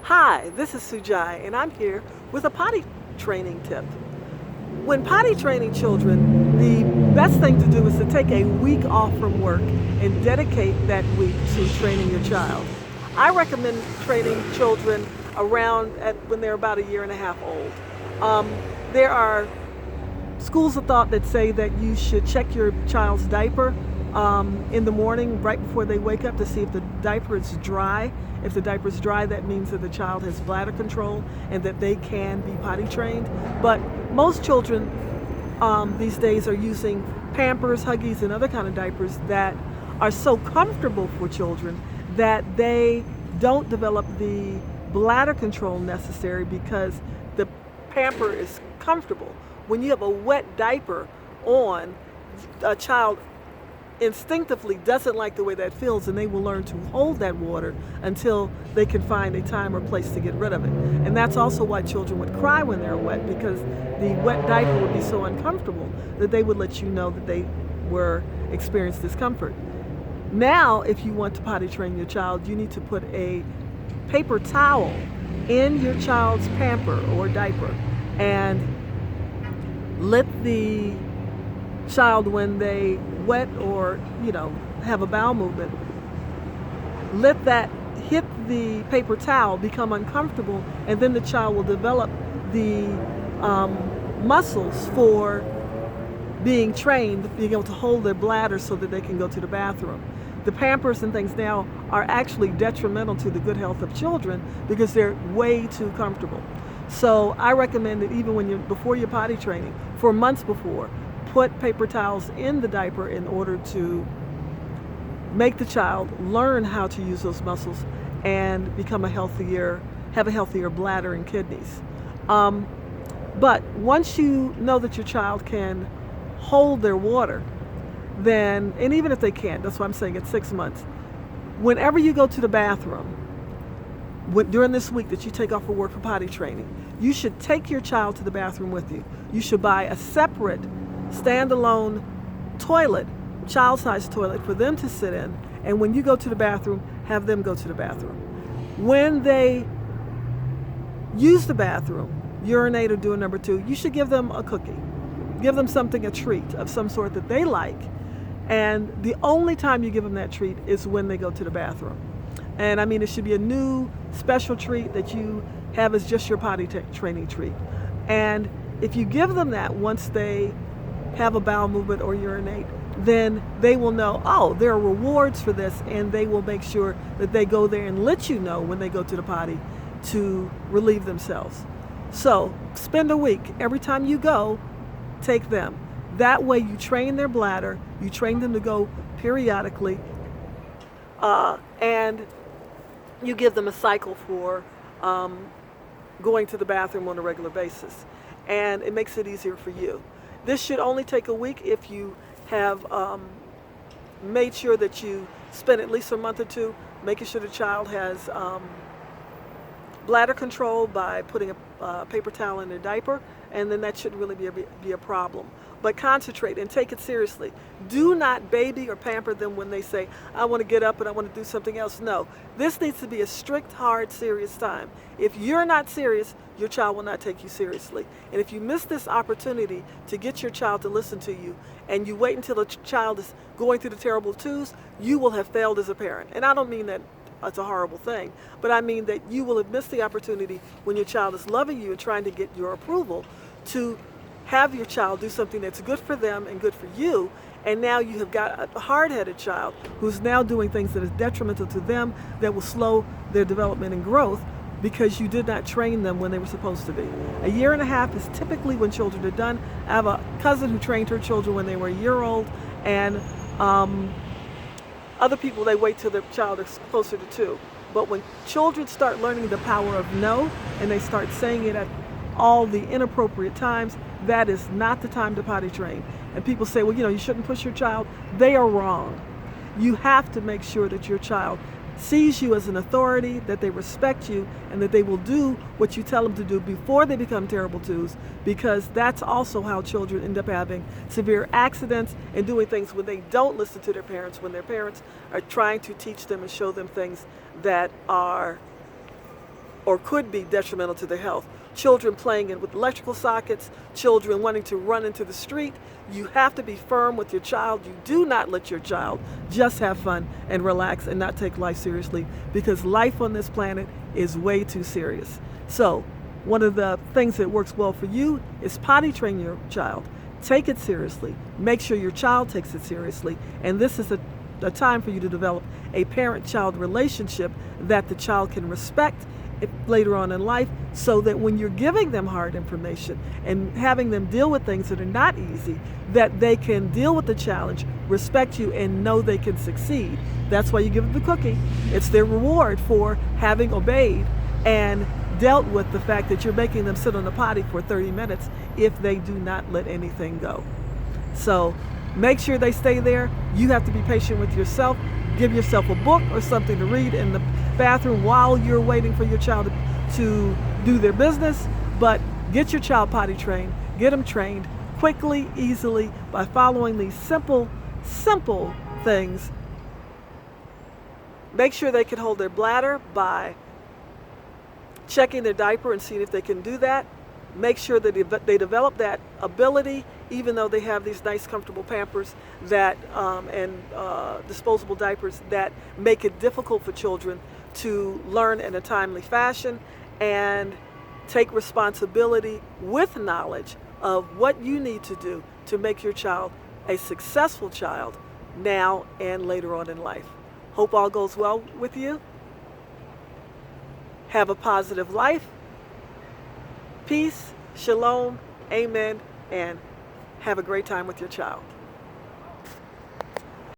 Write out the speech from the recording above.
Hi, this is Sujai, and I'm here with a potty training tip. When potty training children, the best thing to do is to take a week off from work and dedicate that week to training your child. I recommend training children around when they're about a year and a half old. There are schools of thought that say that you should check your child's diaper in the morning right before they wake up to see if the diaper is dry. If the diaper is dry, that means that the child has bladder control and that they can be potty trained. But most children these days are using Pampers, Huggies, and other kind of diapers that are so comfortable for children that they don't develop the bladder control necessary because the pamper is comfortable. When you have a wet diaper on, a child instinctively doesn't like the way that feels, and they will learn to hold that water until they can find a time or place to get rid of it. And that's also why children would cry when they're wet, because the wet diaper would be so uncomfortable that they would let you know that they were experiencing discomfort. Now, if you want to potty train your child, you need to put a paper towel in your child's pamper or diaper and let the child, when they wet or have a bowel movement, let that hit the paper towel, become uncomfortable, and then the child will develop the muscles for being trained, being able to hold their bladder so that they can go to the bathroom. The Pampers and things now are actually detrimental to the good health of children because they're way too comfortable. So I recommend that even before your potty training, for months before, put paper towels in the diaper in order to make the child learn how to use those muscles and have a healthier bladder and kidneys. But once you know that your child can hold their water, then, and even if they can't, that's why I'm saying at 6 months, whenever you go to the bathroom, during this week that you take off for work for potty training, you should take your child to the bathroom with you. You should buy a separate standalone toilet, child-sized toilet, for them to sit in, and when you go to the bathroom, have them go to the bathroom. When they use the bathroom, urinate or do a number two, you should give them a cookie. Give them something, a treat of some sort that they like, and the only time you give them that treat is when they go to the bathroom. And I mean, it should be a new special treat that you have as just your potty training treat. And if you give them that once they have a bowel movement or urinate, then they will know, oh, there are rewards for this, and they will make sure that they go there and let you know when they go to the potty to relieve themselves. So spend a week. Every time you go, take them. That way you train their bladder, you train them to go periodically, and you give them a cycle for going to the bathroom on a regular basis. And it makes it easier for you. This should only take a week if you have made sure that you spend at least a month or two making sure the child has bladder control by putting a paper towel in their diaper, and then that shouldn't really be a problem. But concentrate and take it seriously. Do not baby or pamper them when they say, I want to get up and I want to do something else. No, this needs to be a strict, hard, serious time. If you're not serious, your child will not take you seriously. And if you miss this opportunity to get your child to listen to you, and you wait until the child is going through the terrible twos, you will have failed as a parent. And I don't mean that it's a horrible thing, but I mean that you will have missed the opportunity when your child is loving you and trying to get your approval to have your child do something that's good for them and good for you, and now you have got a hard-headed child who's now doing things that is detrimental to them, that will slow their development and growth because you did not train them when they were supposed to be. A year and a half is typically when children are done. I have a cousin who trained her children when they were a year old, and other people, they wait till their child is closer to 2. But when children start learning the power of no, and they start saying it at all the inappropriate times, that is not the time to potty train. And people say, well, you shouldn't push your child. They are wrong. You have to make sure that your child sees you as an authority, that they respect you, and that they will do what you tell them to do before they become terrible twos, because that's also how children end up having severe accidents and doing things when they don't listen to their parents, when their parents are trying to teach them and show them things that are or could be detrimental to their health. Children playing with electrical sockets, children wanting to run into the street. You have to be firm with your child. You do not let your child just have fun and relax and not take life seriously, because life on this planet is way too serious. So one of the things that works well for you is potty train your child. Take it seriously. Make sure your child takes it seriously. And this is a time for you to develop a parent-child relationship that the child can respect later on in life, so that when you're giving them hard information and having them deal with things that are not easy, that they can deal with the challenge, respect you, and know they can succeed. That's why you give them the cookie. It's their reward for having obeyed and dealt with the fact that you're making them sit on the potty for 30 minutes if they do not let anything go. So make sure they stay there. You have to be patient with yourself. Give yourself a book or something to read in the bathroom while you're waiting for your child to do their business. But get your child potty trained. Get them trained quickly, easily, by following these simple things. Make sure they can hold their bladder by checking their diaper and seeing if they can do that. Make sure that they develop that ability, even though they have these nice, comfortable Pampers that and disposable diapers that make it difficult for children to learn in a timely fashion, and take responsibility with knowledge of what you need to do to make your child a successful child now and later on in life. Hope all goes well with you. Have a positive life. Peace, shalom, amen, and have a great time with your child.